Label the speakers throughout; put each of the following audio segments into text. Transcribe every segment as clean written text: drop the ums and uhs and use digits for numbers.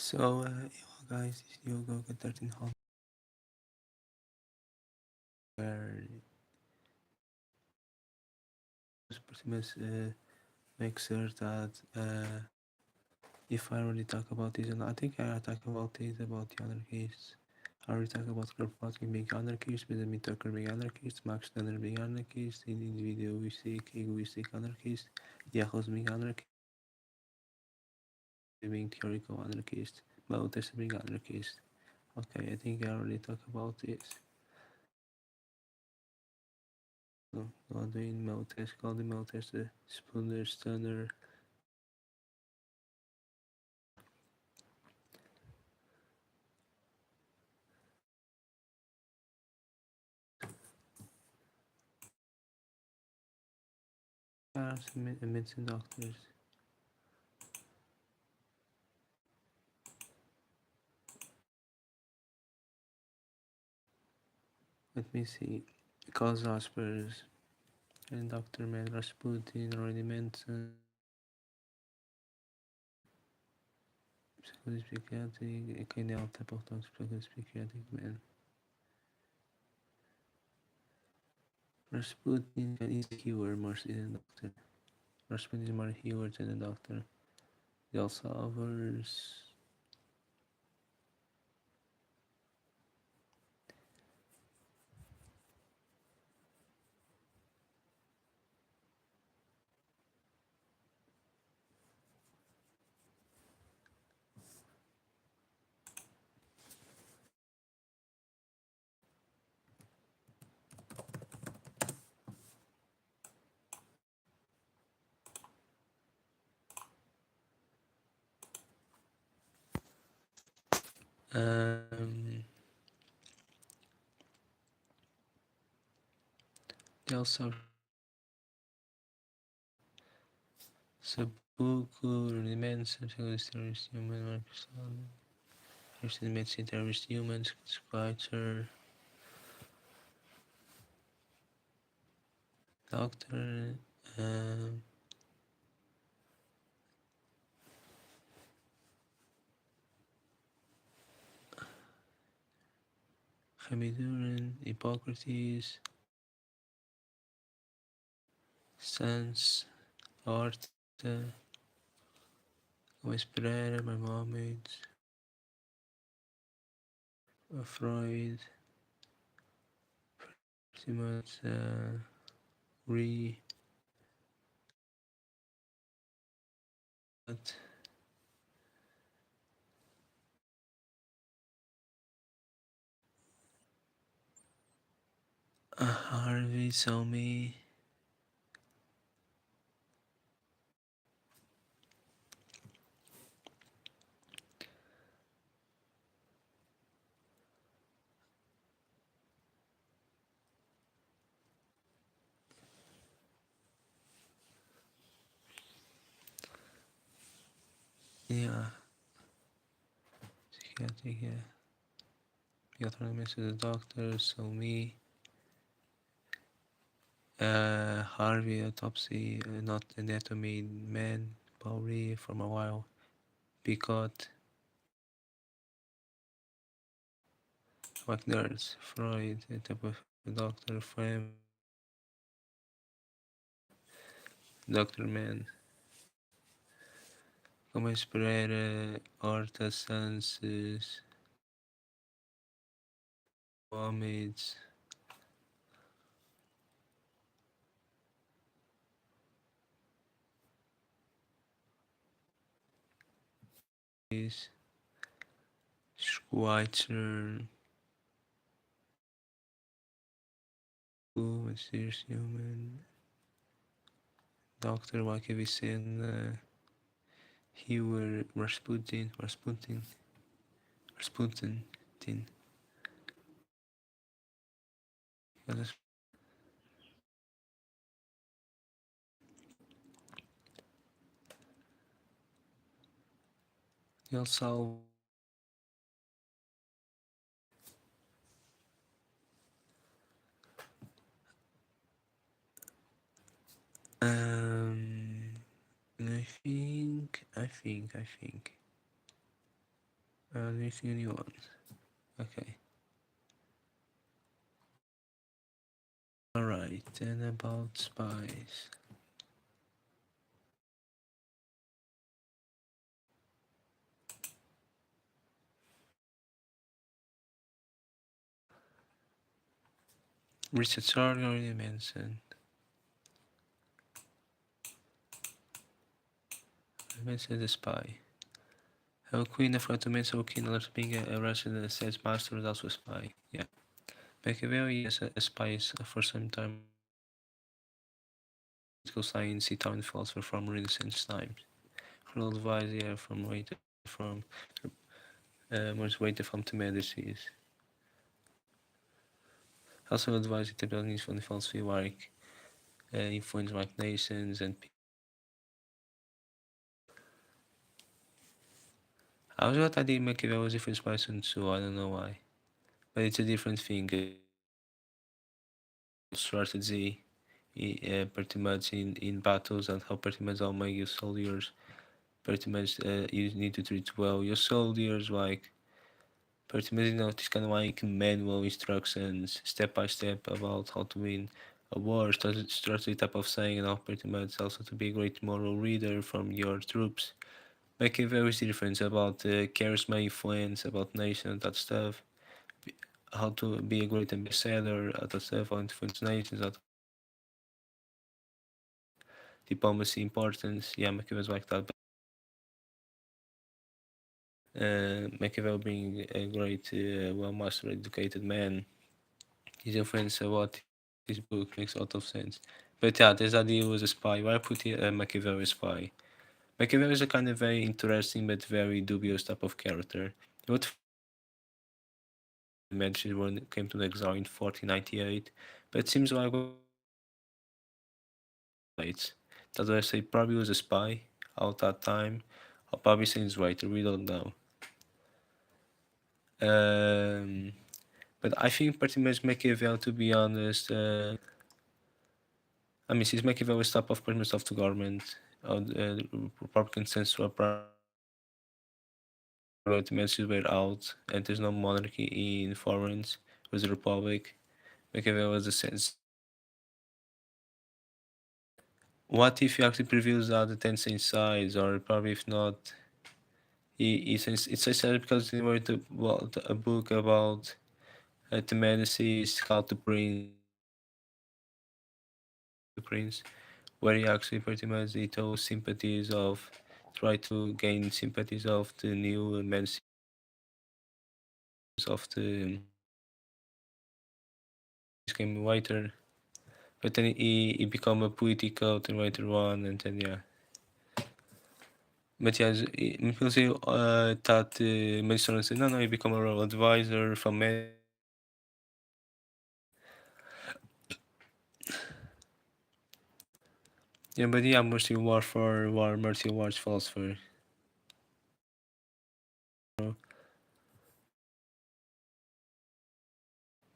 Speaker 1: So, guys, this is Diogo with 13 Hall, where pretty much make sure that if I already talk about this, and I think I talk about this about the anarchists. I already talk about Kropotkin being anarchist, Benjamin Tucker being anarchist, Max Stirner being anarchist, individualistic, egoistic anarchist, Yahoo being anarchist, being theoretical anarchist, Malthus being anarchist. Okay, I think I already talked about this. Godwin, Malthus, Godwin, Malthus, Spooner, Stunner. Medicine doctors. Let me see. Cause Asper's and Dr. Man Rasputin already mentioned. Psychiatric, okay, now type of psychiatric man. Rasputin is healer more than a doctor. Rasputin is more healer than a doctor. The Alzheimer's. Um, the Alzheimer's. Sabuku remains terrorist human person medicine terrorist humans spider doctor um Hamiduran, Hippocrates, Sans, Art, Gomes Pereira, Maimonides, Freud, pretty much Re, Harvey, Somi. Yeah, psychiatric, yeah. You got to the doctor, Somi. Harvey autopsy, not anatomy, man, Bowery from a while, Picot, Wagner's, Freud, type of doctor, Frame, Dr. Man, Gomes Pereira, Horta Sances, Mohamed, Schweitzer, Mysterious Human, Dr. Wakevicen, Hewer, Rasputin, Tin. El Salvador. I think. Anything new ones. Okay. Alright, then about spies. Richard Sarg already mentioned. I mentioned the spy. How Queen of Ottomans, so King Alert being a Russian sales master is also a spy. Yeah. Machiavelli is a spy for some time. Political science, Italian philosopher from Renaissance times. Cruel advisor from most weighted from Timesides. Also advised the abilities from the philosophy like influence like nations and I was what I did Machiavelli was a different person, so I don't know why. But it's a different thing. Strategy, pretty much in battles and how pretty much all my your soldiers pretty much you need to treat well your soldiers like pretty much this kind of like manual instructions step by step about how to win a war strategy type of saying and how pretty much also to be a great moral reader from your troops. Make a very difference about charisma influence about nation that stuff how to be a great ambassador that stuff how influence nations that diplomacy importance yeah Machiavelli like that. Machiavelli being a great, well master educated man, his influence about his book makes a lot of sense. But yeah, this idea was a spy. Why put Machiavelli a spy? Machiavelli is a kind of very interesting but very dubious type of character. What mentioned when it came to the exile in 1498, but it seems like that I say probably was a spy out that time, or probably since later, we don't know. Um, but I think pretty much Machiavelli, to be honest, I mean, since Machiavelli was top of pretty much of the government, the Republican Central Parliament were out, and there's no monarchy in foreigns. It was a republic. Machiavelli was the sense. What if he actually previews the 10 cent size, or probably if not, he says it's said because he wrote a book about the Medicis, how to prince, where he actually pretty much he told sympathies of, try to gain sympathies of the new Medicis of the became writer, but then he become a political and writer one, and then yeah. But yeah, people say that Madison said no, he become a royal advisor from yeah, but yeah, mostly war for war, mercy wars philosopher.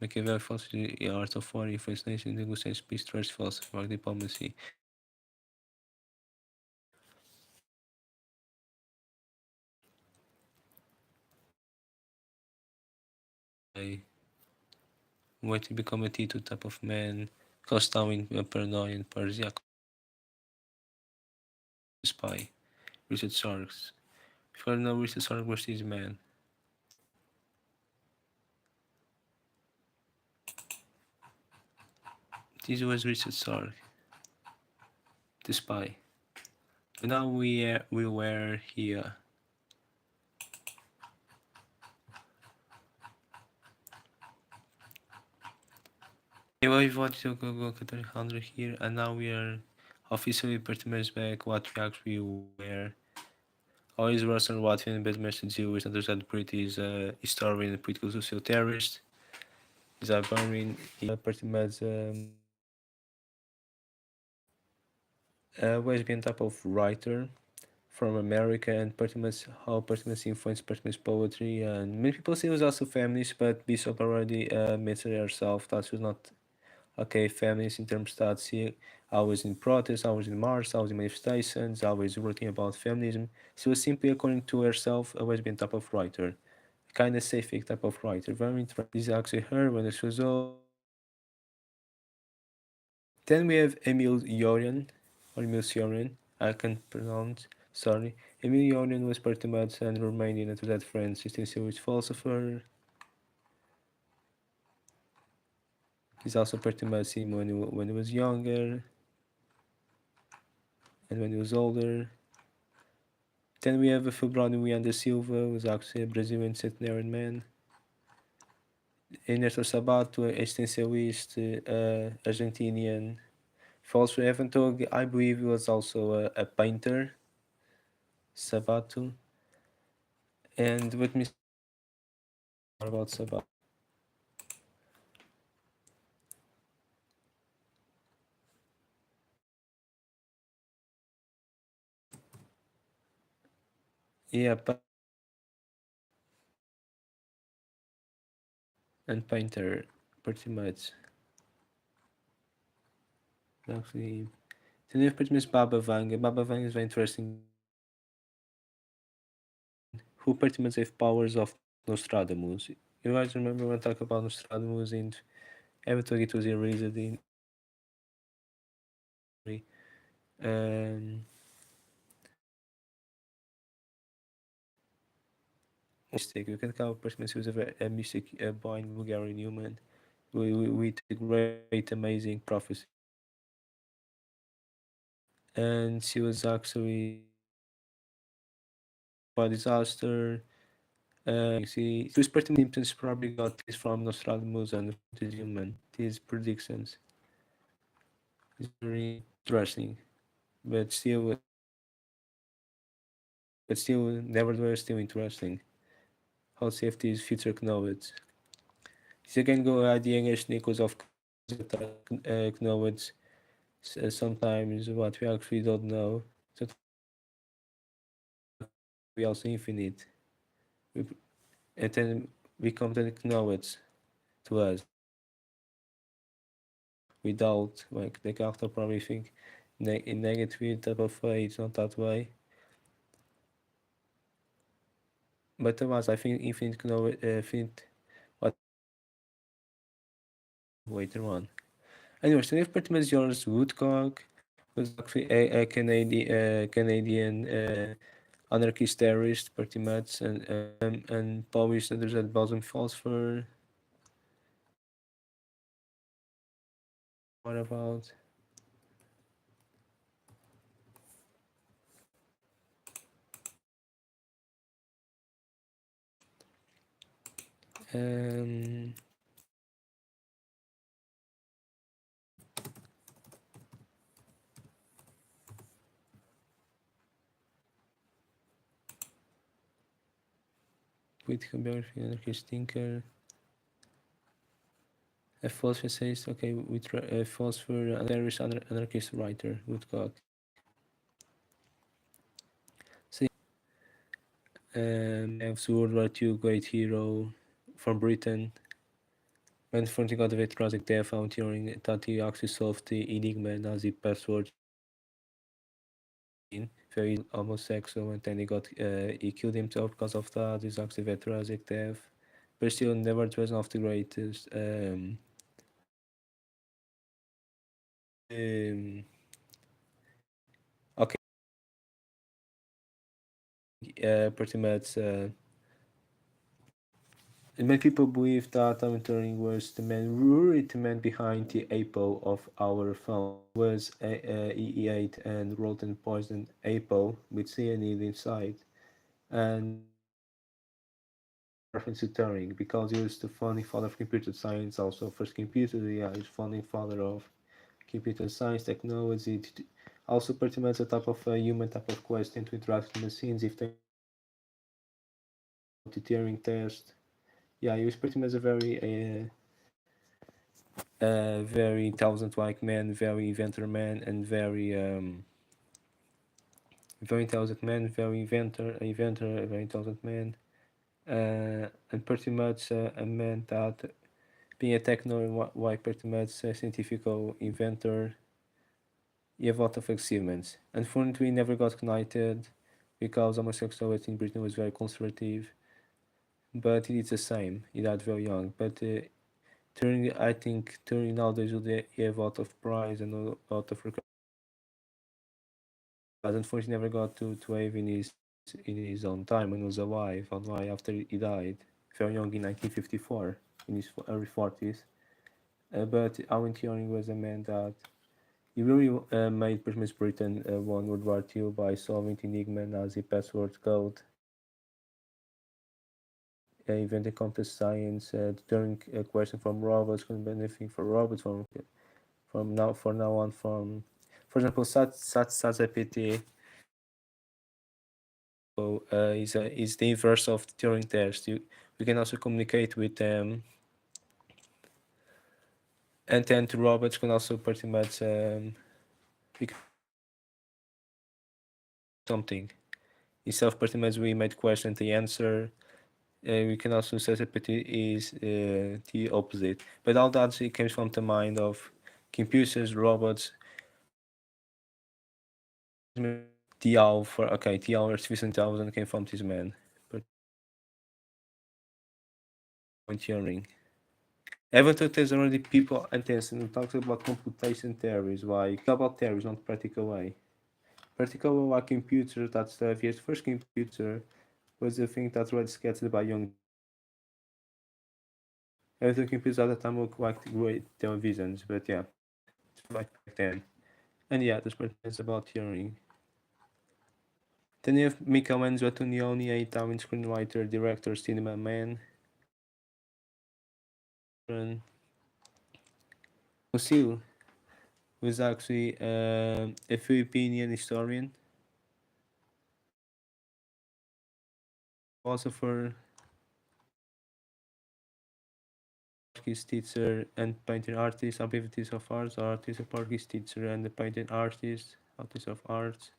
Speaker 1: Machiavelli philosophy, the art of war, influence nation, negotiation, peace, trust, philosophy, war, diplomacy. I want to become a Tito type of man, cast down in paranoia and Persia, spy, Richard Sharks. If you don't know Richard Sharks was this man. This was Richard Sark, the spy. But now we were here. Yeah, well, we've watched go 100 here, and now we are officially pretty much back what we actually were. Always Russell Watson, but Mr. Jewish, and there's that British historian and political social terrorist. He's a Barmin, pretty much always been type of writer from America and pretty much how pretty much influenced pretty much poetry and many people say he was also feminist but Bishop already mentioned herself that she was not okay feminist in terms that she always in protests, always in marches, always in manifestations, always writing about feminism. She was simply, according to herself, a lesbian type of writer, kind of sapphic type of writer. Very interesting. This is actually her when she was old. Then we have Emil Yoren, or Emil Sioran, I can't pronounce, sorry. Emil Yoren was pretty much an Romanian and that French existentialist philosopher. He's also pretty much him when he was younger and when he was older. Then we have Fabrício Miranda Silva, who's actually a Brazilian centenarian man. Ernesto Sabato, existentialist, Argentinian. Falso Eventog, I believe he was also a painter, Sabato. And let me see about Sabato. Yeah, and painter, pretty much. Actually, then we have pretty much Baba Vanga. Baba Vanga is very interesting. Who pretty much have powers of Nostradamus. You guys remember when I talk about Nostradamus and everything it was erased in um mistake. You can call pretty much he was a mystic blind Bulgarian human with great amazing prophecy. And she was actually by disaster. She was pretty much symptoms probably got this from Nostradamus and this human. These predictions. It's very interesting. But still nevertheless still interesting. How safety is future knowledge. Você can go adding Nichols of knowledge sometimes what we actually don't know. So we also infinite. We, and then we come to knowledge to us without like Descartes probably think in negative type of way, it's not that way. But otherwise I think infinite knowledge infinite what later on. Anyway, so we have pretty much George Woodcock was actually a Canadian anarchist terrorist pretty much and published under that bosom philosopher. What about um political biography anarchist thinker, a philosopher says okay with a philosopher and terrorist anarchist writer Woodcock. So have World War II great hero from Britain. When fronting out of a tragic death out during that he actually solved the Enigma Nazi password very homosexual and then he killed himself because of that. He's actually very tragic death. But still never was one of the greatest okay pretty much and many people believe that Alan Turing was the man, really the man behind the Apple of our phone. Was he ate and wrote and poisoned Apple with cyanide inside, and reference to Turing because he was the founding father of computer science, also first computer. Yeah, he's founding father of computer science technology. Also, pretty much a type of human type of question to interact with machines if they the Turing test. Yeah, he was pretty much a very intelligent like man, very inventor man, and very intelligent man, very inventor, a very intelligent man, and pretty much a man that being a techno like pretty much a scientific inventor he have a lot of achievements. Unfortunately, he never got knighted because homosexuality in Britain was very conservative. But he did the same. He died very young. But I think Turing nowadays would have a lot of prize and a lot of recognition. But unfortunately, never got to have in his own time when he was alive. On why after he died, very young in 1954, in his early 40s. But Alan Turing was a man that he really made pretty much Britain won World War II by solving the Enigma Nazi password code, inventing computer science, turning a question from robots, couldn't be anything for robots from now on. For example, SAT-GPT is the inverse of the Turing test. We can also communicate with them, and then the robots can also pretty much something. Instead of pretty much we made question the answer, we can also say that is the opposite. But all that it comes from the mind of computers, robots. The artificial intelligence came from this man, but Turing. Even though there's already people and talks about computation theories, like about theories, not practical way. Practical like computer, that stuff. Yes, first computer was the thing that was sketched by young. Everything computers at the time look like great televisions, but yeah, it's like back then. And yeah, this part is about Turing. Then you have Michelangelo Antonioni, a Italian screenwriter, director, cinema man. Musil was actually a Filipinian historian, philosopher, his teacher, and painter artist, abilities of arts, artist, a Portuguese teacher, and a painter artist, artist of arts.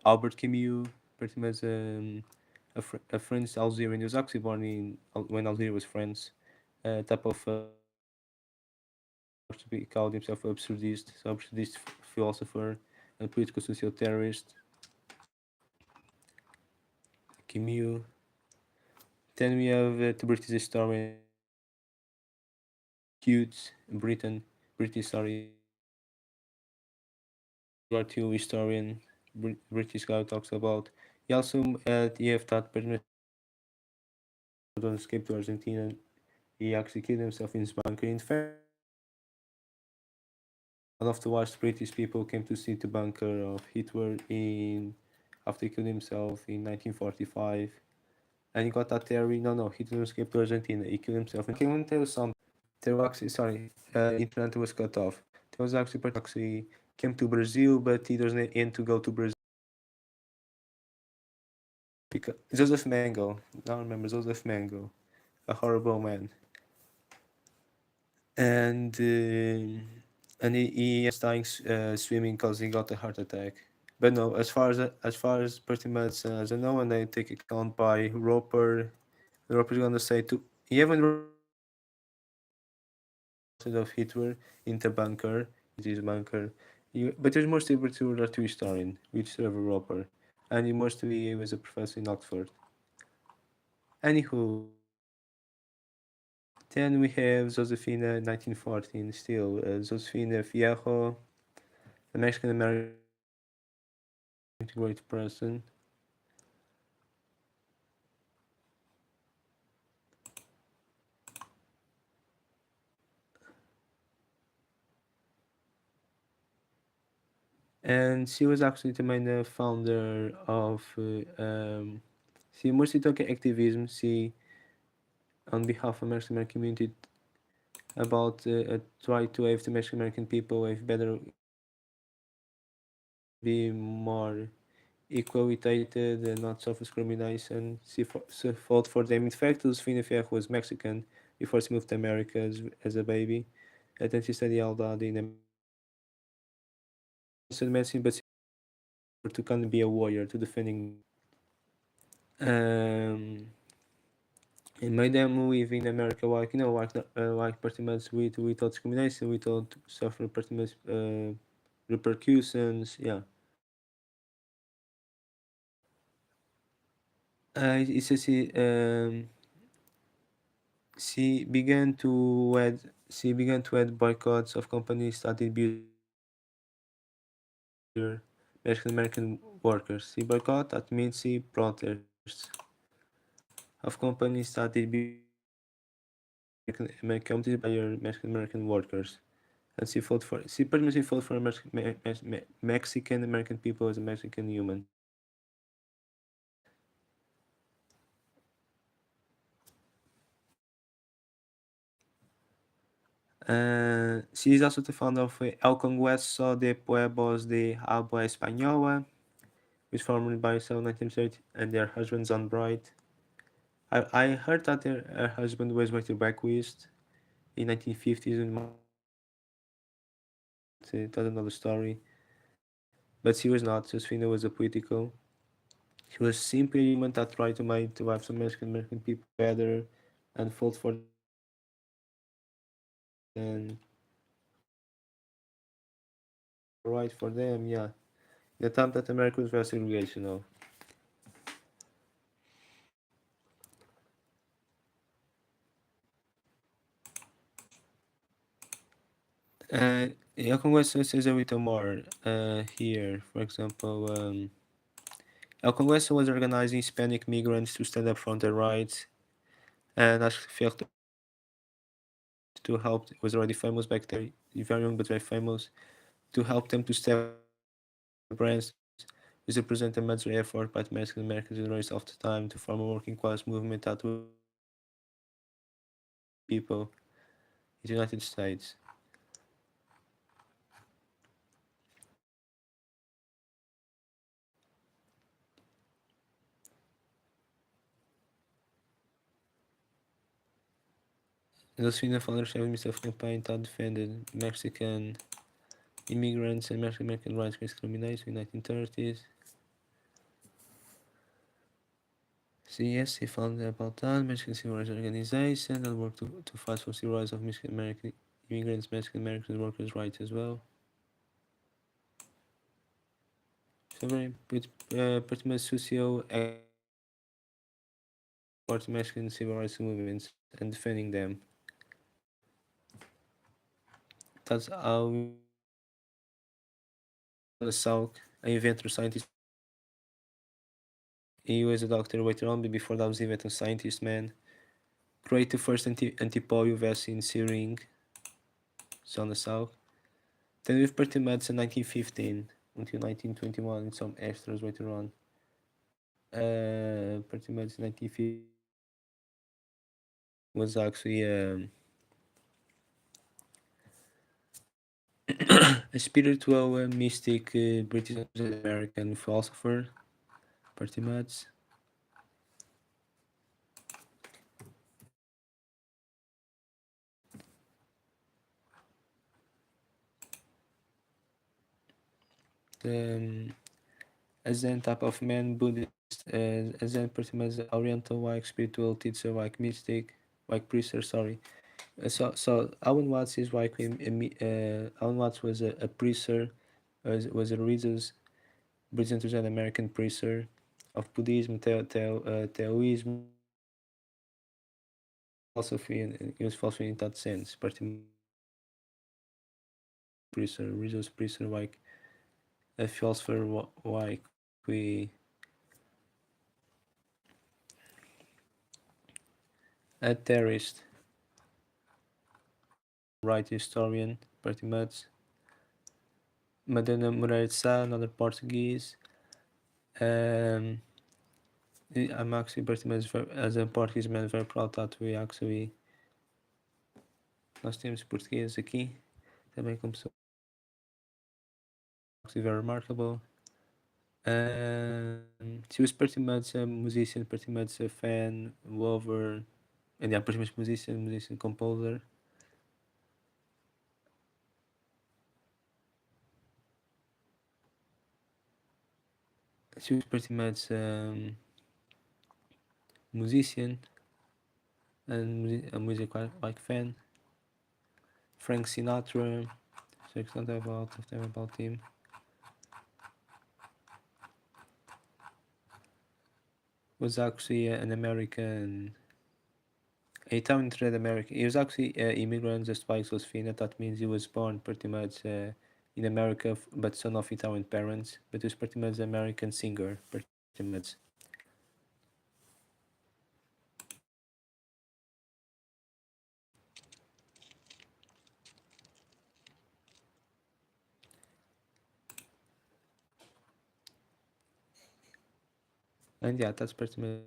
Speaker 1: Albert Camus, pretty much a French Algerian. He was actually born in when Algeria was France. Type of he called himself absurdist philosopher and political social theorist. Camus. Then we have the British historian Hughes, British War II historian, British guy talks about. He also he have that person don't escape to Argentina. He actually killed himself in his bunker. In fact, one of the last British people came to see the bunker of Hitler in after he killed himself in 1945. And he got that theory. No, he didn't escape to Argentina. He killed himself. And can I tell you something? There was actually, sorry, internet was cut off. There was actually came to Brazil, but he doesn't end to go to Brazil. Because Joseph Mango, I remember Joseph Mango, a horrible man, and he is dying swimming because he got a heart attack. But no, as far as pretty much as I know, and I take account by Roper, Roper's gonna say to he even of Hitler in the bunker, it is bunker. But there's mostly particular to historian, which Trevor Roper, and he mostly was a professor in Oxford. Anywho, then we have Josefina 1914 still. Josefina Fierro, a Mexican American great person. And she was actually the main founder of she mostly took activism. She, on behalf of Mexican American community, about try to have the Mexican American people have better, be more equalitated and not self-discrimination. She fought for them. In fact, Josefina Fierro was Mexican before she moved to America as a baby. And then she studied all that in medicine, but she to kind of be a warrior to defending. Um, He made them live in America like like pretty much without discrimination, without suffer pretty much repercussions. Yeah. It says she began to add boycotts of companies that abused their Mexican American workers. See boycott that means see protests of companies that abuse American companies by your Mexican American workers. And she pretty much fought for Mexican American people as a Mexican human. She is also the founder of El Congreso de Pueblos de Habla Española, which formed by herself in 1930, and their husband John Bright. I heard that her husband was Walter Beckwith in 1950s and that's another story. But she was not. Josefina was a political. She was simply a human that tried to make the lives of Mexican American people better and fought for and right for them. Yeah, the time that America was very segregational. El Congreso says a little more here. For example, El Congreso was organizing Hispanic migrants to stand up for their rights, and as failed to help, was already famous back there, very young but very famous, to help them to step brands, which represent a major effort by the Mexican Americans in the race of the time to form a working class movement that would people in the United States. Josefina founded a Mr. campaign that defended Mexican immigrants and Mexican American rights against discrimination in the 1930s. So yes, he founded about that Mexican Civil Rights Organization and worked to fight for civil rights of Mexican American immigrants, Mexican American workers' rights as well. So very pretty much socio part Mexican civil rights movements and defending them. That's how the South, an inventor, scientist. He was a doctor later on, but before that was even a scientist, man. Created the first anti-polio vaccine syringe, so on the South. Then we've pretty much in 1915 until 1921, and some extras later on. Pretty much 1950 was actually a spiritual mystic British American philosopher, pretty much. Um, a Zen type of man, Buddhist, a Zen pretty much Oriental like spiritual teacher, like mystic, like priester. Sorry. So Alan Watts is like Alan Watts was a priester, was a religious British and American priester of Buddhism, Taoism, philosophy, and he was philosophy in that sense. Pretty much priester, religious priester, like a philosopher, like we a theorist, right historian, pretty much. Madonna Moreira de Sá, another Portuguese. Um, I'm actually pretty much as a Portuguese man very proud that we actually nós temos português aqui também como pessoa actually very remarkable. She was pretty much a musician, pretty much a fan, lover, and yeah, pretty much musician, composer. She was pretty much musician, and a music like fan. Frank Sinatra, so it's not a lot of them about him. Was actually an American. A talented American. He was actually an immigrant, just like Josefina. That means he was born pretty much in America, but son of Italian parents. But he was pretty much an American singer, pretty much. And yeah, that's pretty much